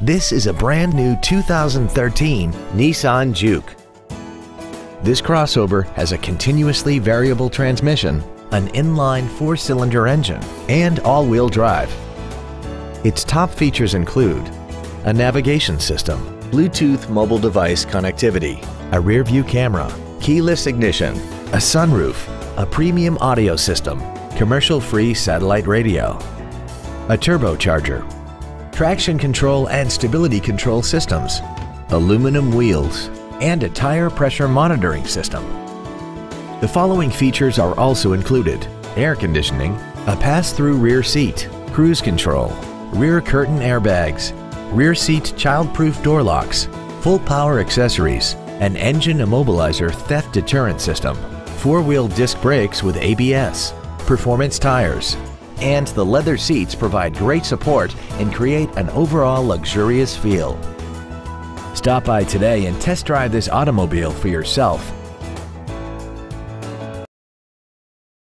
This is a brand new 2013 Nissan Juke. This crossover has a continuously variable transmission, an inline 4-cylinder engine, and all-wheel drive. Its top features include a navigation system, Bluetooth mobile device connectivity, a rear-view camera, keyless ignition, a sunroof, a premium audio system, commercial-free satellite radio, a turbocharger, traction control and stability control systems, aluminum wheels, and a tire pressure monitoring system. The following features are also included: air conditioning, a pass-through rear seat, cruise control, rear curtain airbags, rear seat child-proof door locks, full power accessories, an engine immobilizer theft deterrent system, 4-wheel disc brakes with ABS, performance tires, and the leather seats provide great support and create an overall luxurious feel. Stop by today and test drive this automobile for yourself.